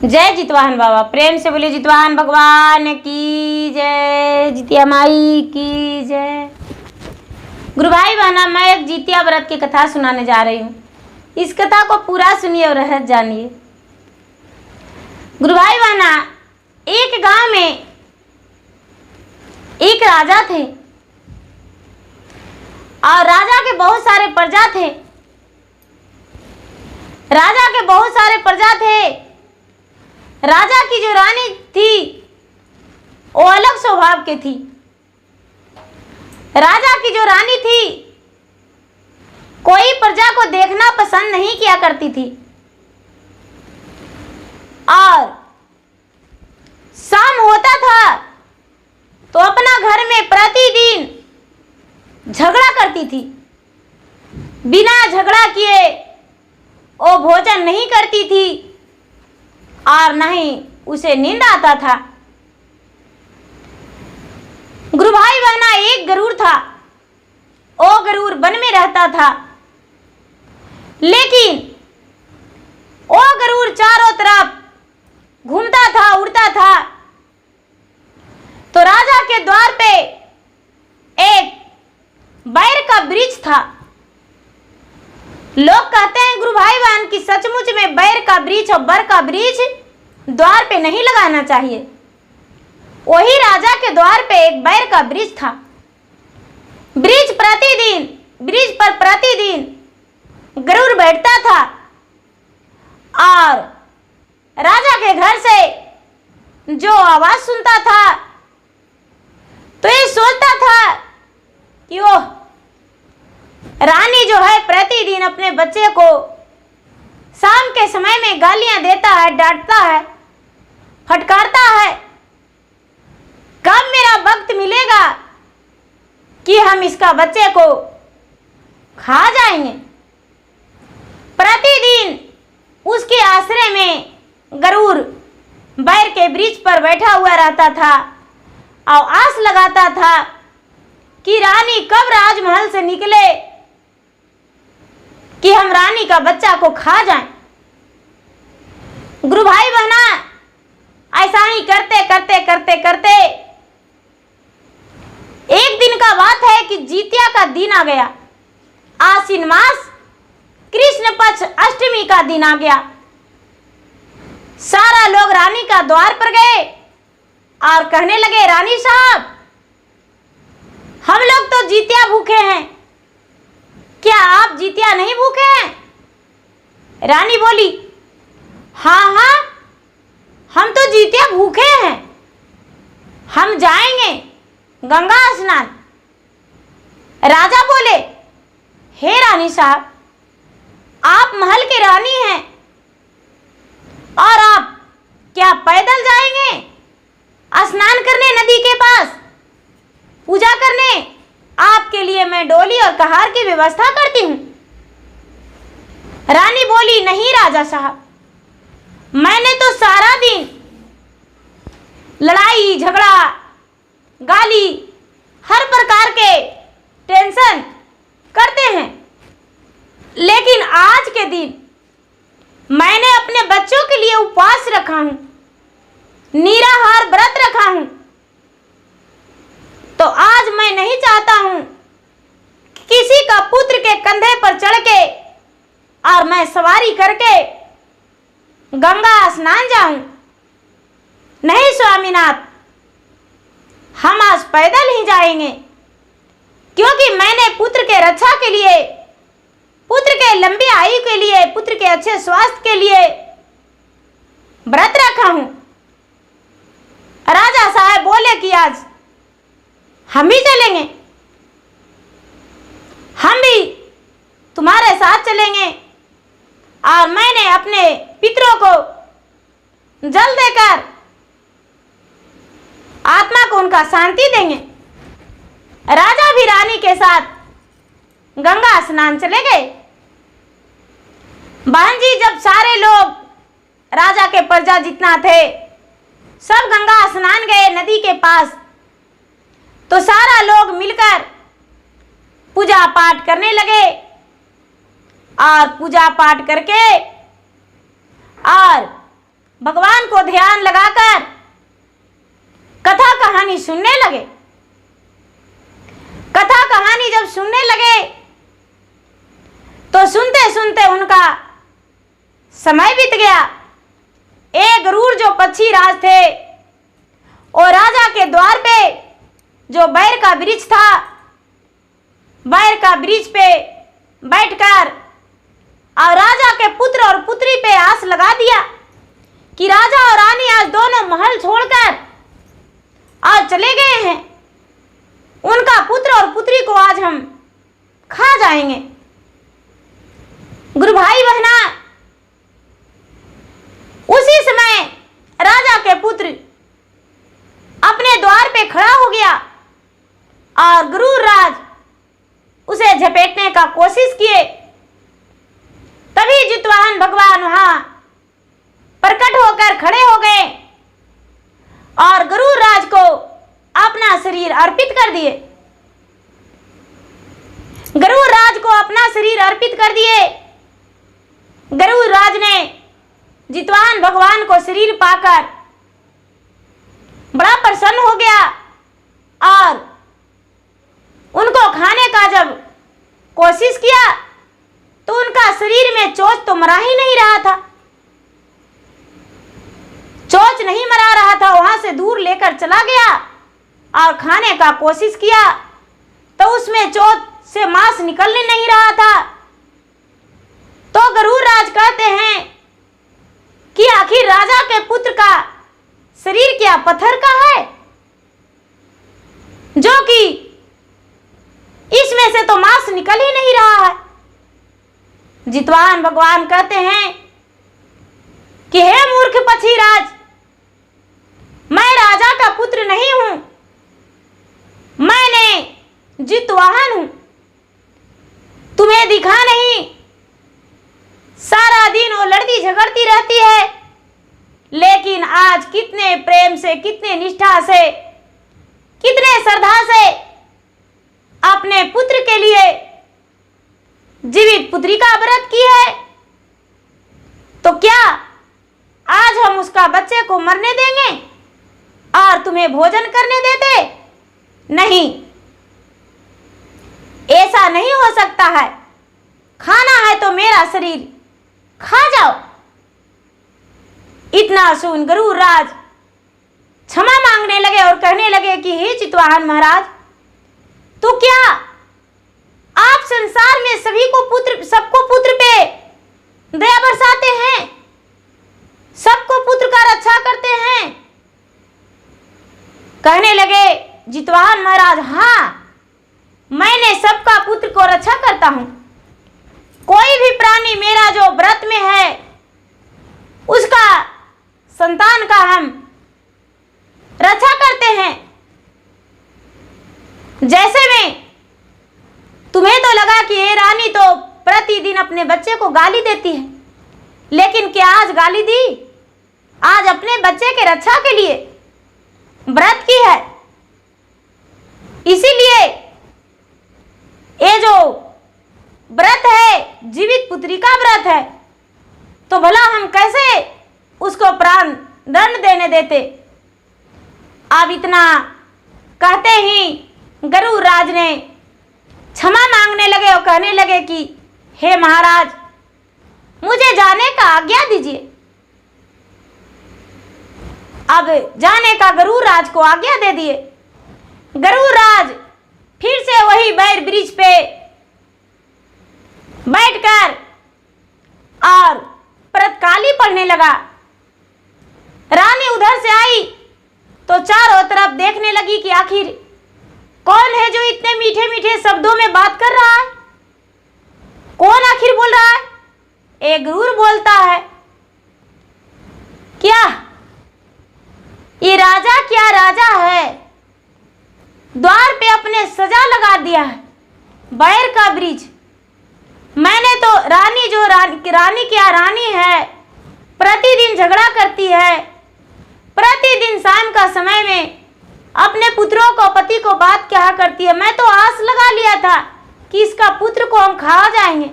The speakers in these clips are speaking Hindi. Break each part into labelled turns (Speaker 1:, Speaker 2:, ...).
Speaker 1: जय जितवाहन बाबा। प्रेम से बोलिए जितवाहन भगवान की जय, जितिया माई की जय। गुरु भाई बहना, मैं एक जितिया व्रत की कथा सुनाने जा रही हूँ। इस कथा को पूरा सुनिए और रहस्य जानिए। गुरु भाई बहना, एक गांव में एक राजा थे और राजा के बहुत सारे प्रजा थे। राजा के बहुत सारे प्रजा थे। राजा की जो रानी थी वो अलग स्वभाव की थी। राजा की जो रानी थी कोई प्रजा को देखना पसंद नहीं किया करती थी और शाम होता था तो अपना घर में प्रतिदिन झगड़ा करती थी। बिना झगड़ा किए वो भोजन नहीं करती थी और नहीं उसे नींद आता था। गुरु भाई बहना, एक गरुड़ था। वो गरुड़ वन में रहता था, लेकिन वो गरुड़ चारों तरफ घूमता था, उड़ता था। तो राजा के द्वार पे एक बैर का वृक्ष था। लोग कहते हैं गुरु भाई बहन की सचमुच में बैर का वृक्ष और बर का वृक्ष द्वार पे नहीं लगाना चाहिए। वही राजा के द्वार पे एक बैर का वृक्ष था। वृक्ष पर प्रतिदिन गरुड़ बैठता था और राजा के घर से जो आवाज सुनता था तो ये सोचता था कि वो रानी जो है प्रतिदिन अपने बच्चे को शाम के समय में गालियां देता है, डांटता है, फटकारता है। कब मेरा वक्त मिलेगा कि हम इसका बच्चे को खा जाएंगे। प्रतिदिन उसके आश्रय में गरुड़ बैर के वृक्ष पर बैठा हुआ रहता था और आस लगाता था कि रानी कब राजमहल से निकले कि हम रानी का बच्चा को खा जाएं। गुरु भाई बहना, ऐसा ही करते करते एक दिन का बात है कि जितिया का दिन आ गया। आश्विन मास कृष्ण पक्ष अष्टमी का दिन आ गया। सारा लोग रानी का द्वार पर गए और कहने लगे, रानी साहब, हम लोग तो जितिया भूखे हैं, क्या आप जितिया नहीं भूखे हैं? रानी बोली, हाँ, हम तो जितिया भूखे हैं, हम जाएंगे गंगा स्नान। राजा बोले, हे रानी साहब, आप महल की रानी हैं और आप क्या पैदल जाएंगे स्नान करने नदी के पास पूजा करने? आपके लिए मैं डोली और कहार की व्यवस्था करती हूं। रानी बोली, नहीं राजा साहब, मैंने तो सारा दिन लड़ाई झगड़ा, गाली, हर प्रकार के टेंशन करते हैं, लेकिन आज के दिन मैंने अपने बच्चों के लिए उपवास रखा हूं, निराहार व्रत रखा हूं। तो आज मैं नहीं चाहता हूं कि किसी का पुत्र के कंधे पर चढ़ के और मैं सवारी करके गंगा स्नान जाऊं। नहीं स्वामीनाथ, हम आज पैदल ही जाएंगे, क्योंकि मैंने पुत्र के रक्षा के लिए, पुत्र के लंबी आयु के लिए, पुत्र के अच्छे स्वास्थ्य के लिए व्रत रखा हूं। राजा साहब बोले कि आज हम भी चलेंगे, हम भी तुम्हारे साथ चलेंगे और मैंने अपने पितरों को जल देकर आत्मा को उनका शांति देंगे। राजा भी रानी के साथ गंगा स्नान चले गए। बहन जी, जब सारे लोग राजा के प्रजा जितना थे सब गंगा स्नान गए नदी के पास, तो सारा लोग मिलकर पूजा पाठ करने लगे और पूजा पाठ करके और भगवान को ध्यान लगाकर कथा कहानी सुनने लगे। कथा कहानी जब सुनने लगे तो सुनते सुनते उनका समय बीत गया। एक गरुड़ जो पक्षी राज थे और राजा के द्वार पे जो बैर का वृक्ष था, बैर का वृक्ष पे बैठकर और राजा के पुत्र और पुत्री पे आस लगा दिया कि राजा और रानी आज दोनों महल छोड़कर आज चले गए हैं, उनका पुत्र और पुत्री को आज हम खा जाएंगे। गुरु भाई बहना, उसी समय राजा के पुत्र अपने द्वार पे खड़ा हो गया और गरुड़ राज उसे झपेटने का कोशिश किए। तभी जितवाहन भगवान वहां प्रकट होकर खड़े हो गए और गरुड़ राज को अपना शरीर अर्पित कर दिए। गरुड़ राज को अपना शरीर अर्पित कर दिए। गरुड़ राज ने जितवाहन भगवान को शरीर पाकर बड़ा प्रसन्न हो गया और उनको खाने का जब कोशिश किया तो उनका शरीर में चोंच तो मरा ही नहीं रहा था, चोंच नहीं मरा रहा था। वहां से दूर लेकर चला गया और खाने का कोशिश किया तो उसमें चोंच से मांस निकलने नहीं रहा था। तो गरुड़ राज कहते हैं कि आखिर राजा के पुत्र का शरीर क्या पत्थर का है, जो कि इसमें से तो मांस निकल ही नहीं रहा है। जितवाहन भगवान कहते हैं कि हे मूर्ख पक्षीराज, मैं राजा का पुत्र नहीं हूं, मैंने जितवाहन हूं। तुम्हें दिखा नहीं, सारा दिन वो लड़ती झगड़ती रहती है, लेकिन आज कितने प्रेम से, कितने निष्ठा से, कितने श्रद्धा से अपने पुत्र के लिए जीवित पुत्री का व्रत की है। तो क्या आज हम उसका बच्चे को मरने देंगे और तुम्हें भोजन करने देते? नहीं, ऐसा नहीं हो सकता है। खाना है तो मेरा शरीर खा जाओ। इतना सुन गरुड़ राज क्षमा मांगने लगे और कहने लगे कि हे जितवाहन महाराज, तो क्या आप संसार में सबको पुत्र पे दया बरसाते हैं, सबको पुत्र का रक्षा करते हैं? कहने लगे जितवाहन महाराज, हाँ, मैंने सबका पुत्र को रक्षा करता हूं। कोई भी प्राणी मेरा जो व्रत में है उसका संतान का हम रक्षा करते हैं। जैसे में तुम्हें तो लगा कि ये रानी तो प्रतिदिन अपने बच्चे को गाली देती है, लेकिन क्या आज गाली दी? आज अपने बच्चे के रक्षा के लिए व्रत की है। इसीलिए ये जो व्रत है जीवित पुत्री का व्रत है, तो भला हम कैसे उसको प्राण दंड देने देते। अब इतना कहते ही गरुड़ राज ने क्षमा मांगने लगे और कहने लगे कि हे महाराज, मुझे जाने का आज्ञा दीजिए। अब जाने का गरुड़ राज को आज्ञा दे दिए। गरुड़ राज फिर से वही बैर वृक्ष पे बैठकर और प्रतकाली पढ़ने लगा। रानी उधर से आई तो चारों तरफ देखने लगी कि आखिर कौन है जो इतने मीठे मीठे शब्दों में बात कर रहा है, कौन आखिर बोल रहा है। एक गरुड़ बोलता है, क्या ये राजा क्या राजा है, द्वार पे अपने सजा लगा दिया है बैर का वृक्ष। मैंने तो रानी जो रानी क्या रानी है, प्रतिदिन झगड़ा करती है, प्रतिदिन शाम का समय में अपने पुत्रों को पति को बात क्या करती है। मैं तो आस लगा लिया था कि इसका पुत्र को हम खा जाएंगे,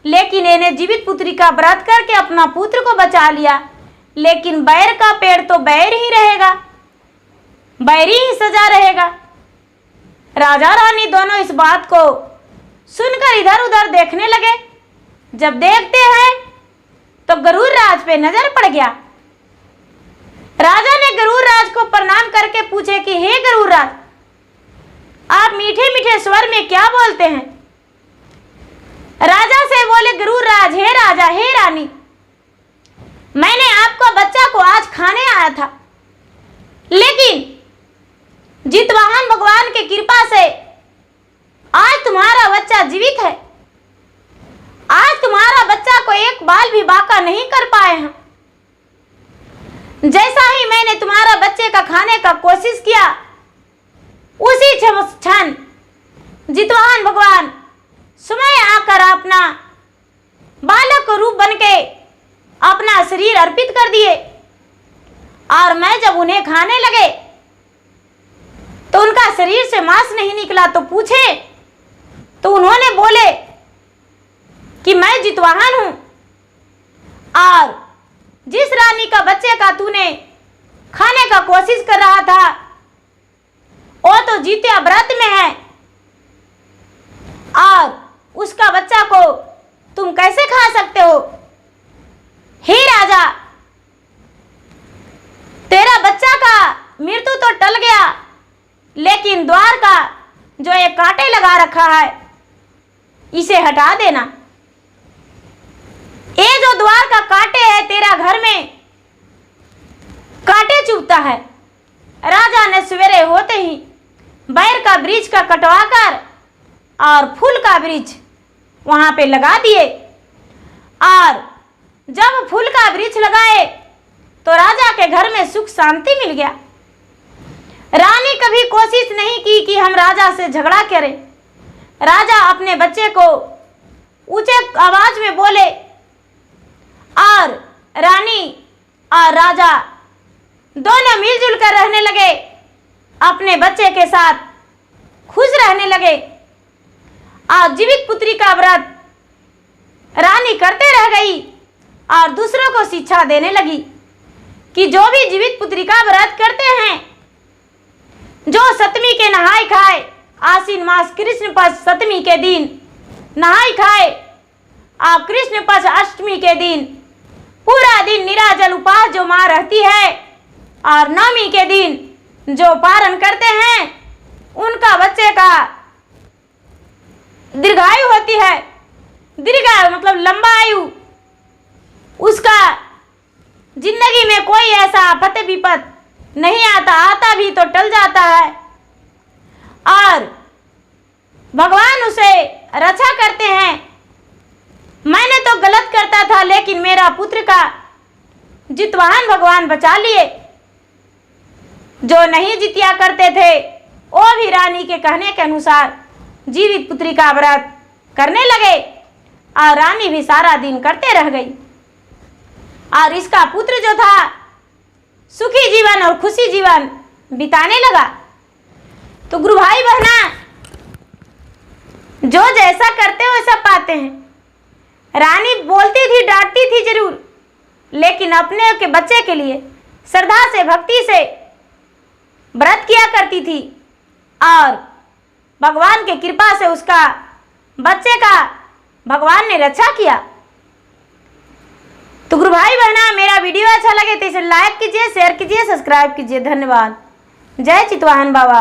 Speaker 1: लेकिन इन्हें जीवित पुत्री का व्रत करके अपना पुत्र को बचा लिया। लेकिन बैर का पेड़ तो बैर ही रहेगा, बैरी ही सजा रहेगा। राजा रानी दोनों इस बात को सुनकर इधर उधर देखने लगे। जब देखते हैं तो गरुड़ राज पे नजर पड़ गया। राजा ने गरुड़ राज को प्रणाम करके पूछे कि हे गरुड़ राज, आप मीठे मीठे स्वर में क्या बोलते हैं? राजा से बोले गरुड़ राज, हे राजा, हे रानी, मैंने आपका बच्चा को आज खाने आया था, लेकिन जितवाहन भगवान की कृपा से आज तुम्हारा बच्चा जीवित है। आज तुम्हारा बच्चा को एक बाल भी बांका नहीं कर पाए हैं। जैसा ही मैंने तुम्हारा बच्चे का खाने का कोशिश किया, उसी क्षण जितवाहन भगवान समय आकर अपना बालक रूप बनके अपना शरीर अर्पित कर दिए। और मैं जब उन्हें खाने लगे तो उनका शरीर से मांस नहीं निकला। तो पूछे तो उन्होंने बोले कि मैं जितवाहन हूं, और जिस रानी का बच्चे का तूने खाने का कोशिश कर रहा था वो तो जीत्या व्रत में है, और उसका बच्चा को तुम कैसे खा सकते हो? हे राजा, तेरा बच्चा का मृत्यु तो टल गया, लेकिन द्वार का जो ये कांटे लगा रखा है इसे हटा देना। ये जो द्वार का कांटे है, तेरा घर में कांटे चुभता है। राजा ने सवेरे होते ही बैर का वृक्ष का कटवाकर और फूल का वृक्ष वहां पे लगा दिए। और जब फूल का वृक्ष लगाए तो राजा के घर में सुख शांति मिल गया। रानी कभी कोशिश नहीं की कि हम राजा से झगड़ा करें। राजा अपने बच्चे को ऊंचे आवाज में बोले, और रानी और राजा दोनों मिलजुल कर रहने लगे, अपने बच्चे के साथ खुश रहने लगे। और जीवित पुत्री का व्रत रानी करते रह गई और दूसरों को शिक्षा देने लगी कि जो भी जीवित पुत्री का व्रत करते हैं, जो सप्तमी के नहाय खाए, आश्विन मास कृष्ण पक्ष सप्तमी के दिन नहाय खाए और कृष्ण पक्ष अष्टमी के दिन पूरा दिन निराजल उपास जो मां रहती है, और नवमी के दिन जो पारण करते हैं, उनका बच्चे का दीर्घायु होती है। दीर्घायु मतलब लंबा आयु, उसका जिंदगी में कोई ऐसा आफत विपत नहीं आता, आता भी तो टल जाता है, और भगवान उसे रक्षा करते हैं। मैंने तो गलत करता था, लेकिन मेरा पुत्र का जितवाहन भगवान बचा लिए। जो नहीं जितिया करते थे वो भी रानी के कहने के अनुसार जीवित पुत्री का व्रत करने लगे, और रानी भी सारा दिन करते रह गई। और इसका पुत्र जो था सुखी जीवन और खुशी जीवन बिताने लगा। तो गुरु भाई बहना, जो जैसा करते हो वैसा पाते हैं। रानी बोलती थी, डांटती थी जरूर, लेकिन अपने के बच्चे के लिए श्रद्धा से भक्ति से व्रत किया करती थी, और भगवान की कृपा से उसका बच्चे का भगवान ने रक्षा किया। तो गुरु भाई बहना, मेरा वीडियो अच्छा लगे तो इसे लाइक कीजिए, शेयर कीजिए, सब्सक्राइब कीजिए। धन्यवाद। जय चितवाहन बाबा।